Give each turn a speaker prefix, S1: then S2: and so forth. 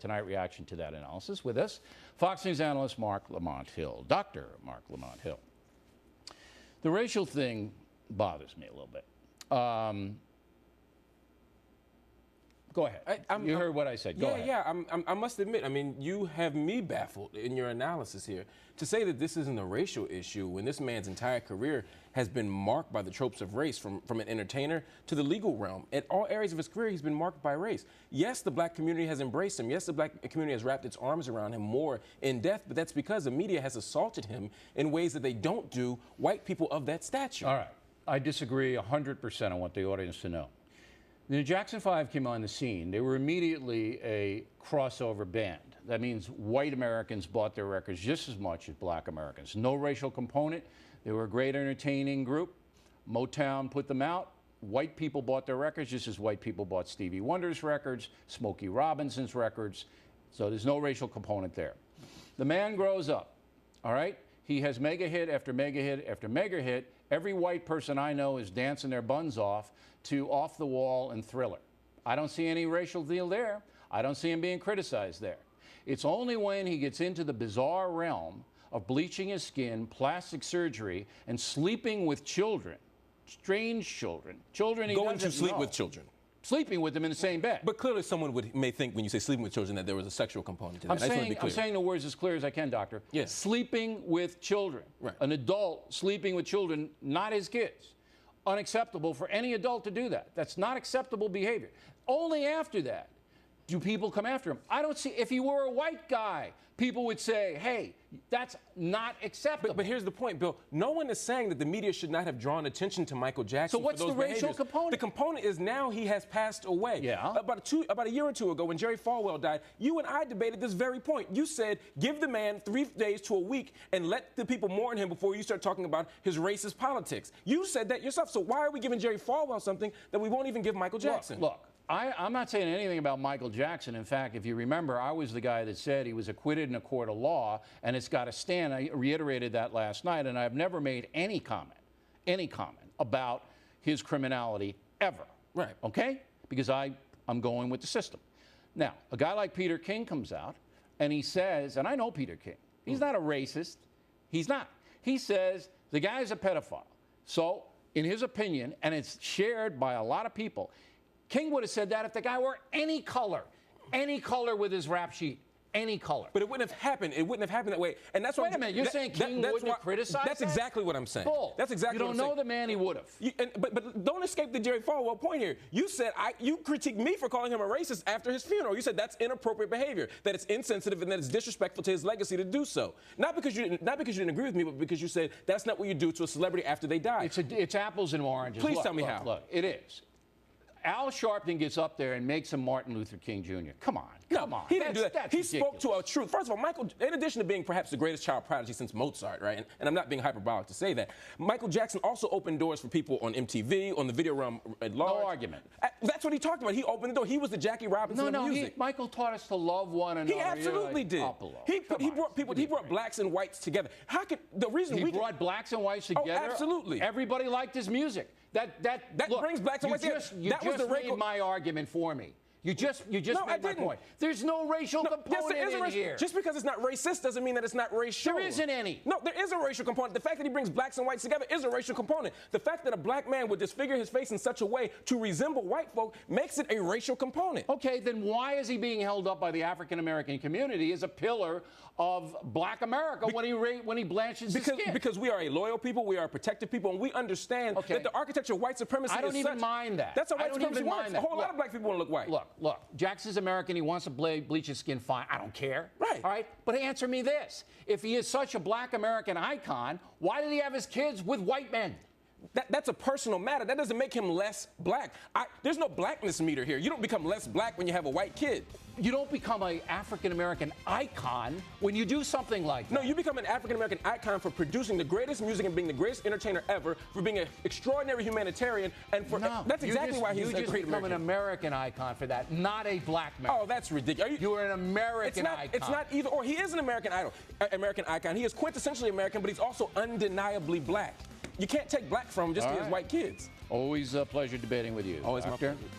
S1: Tonight, reaction to that analysis. With us, Fox News analyst Marc Lamont Hill. Dr. Marc Lamont Hill. The racial thing bothers me a little bit. Go ahead. You heard what I said. Go ahead.
S2: Yeah, I must admit, I mean, you have me baffled in your analysis here. To say that this isn't a racial issue when this man's entire career has been marked by the tropes of race, from an entertainer to the legal realm. At all areas of his career, he's been marked by race. Yes, the black community has embraced him. Yes, the black community has wrapped its arms around him more in depth, but that's because the media has assaulted him in ways that they don't do white people of that stature.
S1: All right. I disagree 100%. I want the audience to know. When the Jackson 5 came on the scene, they were immediately a crossover band. That means white Americans bought their records just as much as black Americans. No racial component. They were a great entertaining group. Motown put them out. White people bought their records just as white people bought Stevie Wonder's records, Smokey Robinson's records. So there's no racial component there. The man grows up, all right? He has mega hit after mega hit after mega hit. Every white person I know is dancing their buns off to Off the Wall and Thriller. I don't see any racial deal there. I don't see him being criticized there. It's only when he gets into the bizarre realm of bleaching his skin, plastic surgery, and sleeping with children, strange children, children he
S2: Going
S1: doesn't
S2: to sleep
S1: know.
S2: with children.
S1: Sleeping with them in the same bed.
S2: But clearly someone may think when you say sleeping with children that there was a sexual component to that.
S1: I'm saying the words as clear as I can, Doctor.
S2: Yes.
S1: Sleeping with children.
S2: Right.
S1: An adult sleeping with children, not his kids. Unacceptable for any adult to do that. That's not acceptable behavior. Only after that do people come after him. I don't see, if he were a white guy, people would say, hey, that's not acceptable.
S2: But here's the point, Bill. No one is saying that the media should not have drawn attention to Michael Jackson.
S1: So what's
S2: for those
S1: the racial
S2: behaviors.
S1: component?
S2: The component is now he has passed away.
S1: Yeah.
S2: About a year or two ago, when Jerry Falwell died, you and I debated this very point. You said, give the man 3 days to a week and let the people mourn him before you start talking about his racist politics. You said that yourself. So why are we giving Jerry Falwell something that we won't even give Michael Jackson?
S1: Look. I'm not saying anything about Michael Jackson. In fact, if you remember, I was the guy that said he was acquitted in a court of law, and it's got to stand. I reiterated that last night, and I've never made any comment about his criminality ever.
S2: Right.
S1: Okay? Because I'm going with the system. Now, a guy like Peter King comes out, and he says, and I know Peter King, he's not a racist. He's not. He says the guy's a pedophile. So, in his opinion, and it's shared by a lot of people, King would have said that if the guy were any color with his rap sheet, any color.
S2: But it wouldn't have happened. It wouldn't have happened that way. And that's
S1: Wait a minute, you're saying King wouldn't have criticized
S2: That's
S1: that?
S2: exactly what I'm saying.
S1: Bull.
S2: That's exactly what I'm saying.
S1: You don't know the man, he would have.
S2: But don't escape the Jerry Falwell point here. You said, you critiqued me for calling him a racist after his funeral. You said that's inappropriate behavior, that it's insensitive and that it's disrespectful to his legacy to do so. Not because you didn't agree with me, but because you said that's not what you do to a celebrity after they die.
S1: It's apples and oranges.
S2: Please tell me how.
S1: Look, it is. Al Sharpton gets up there and makes him Martin Luther King Jr. Come on.
S2: He didn't do that. He
S1: ridiculous.
S2: spoke to a truth. First of all, Michael, in addition to being perhaps the greatest child prodigy since Mozart, right? And I'm not being hyperbolic to say that. Michael Jackson also opened doors for people on MTV, on the video realm at large.
S1: No argument.
S2: That's what he talked about. He opened the door. He was the Jackie Robinson of music.
S1: Michael taught us to love one another.
S2: He absolutely did. He brought blacks and whites together. How could the reason
S1: he brought blacks and whites together?
S2: Oh, absolutely.
S1: Everybody liked his music. That look,
S2: brings blacks and whites together.
S1: You just made my argument for me. You just made my point. There's no racial component in here.
S2: Just because it's not racist doesn't mean that it's not racial.
S1: There isn't any.
S2: No, there is a racial component. The fact that he brings blacks and whites together is a racial component. The fact that a black man would disfigure his face in such a way to resemble white folk makes it a racial component.
S1: Okay, then why is he being held up by the African American community as a pillar of black America when he blanches his skin?
S2: Because we are a loyal people, we are a protective people, and we understand that the architecture of white supremacy is
S1: I don't even mind that.
S2: That's how white supremacy works. A whole lot of black people want to look white.
S1: Look, Jackson's American. He wants to bleach his skin. Fine. I don't care.
S2: Right.
S1: All right. But answer me this. If he is such a black American icon, why did he have his kids with white men?
S2: That's a personal matter. That doesn't make him less black. There's no blackness meter here. You don't become less black when you have a white kid.
S1: You don't become an African-American icon when you do something like that.
S2: No, you become an African-American icon for producing the greatest music and being the greatest entertainer ever, for being an extraordinary humanitarian, and for that's exactly why he's a great American.
S1: You just become an American icon for that, not a black man.
S2: Oh, that's ridiculous.
S1: You're an American icon.
S2: It's not either or. He is an American icon. He is quintessentially American, but he's also undeniably black. You can't take black from him just because he has white kids.
S1: Always a pleasure debating with you.
S2: Always my
S1: Doctor.
S2: pleasure.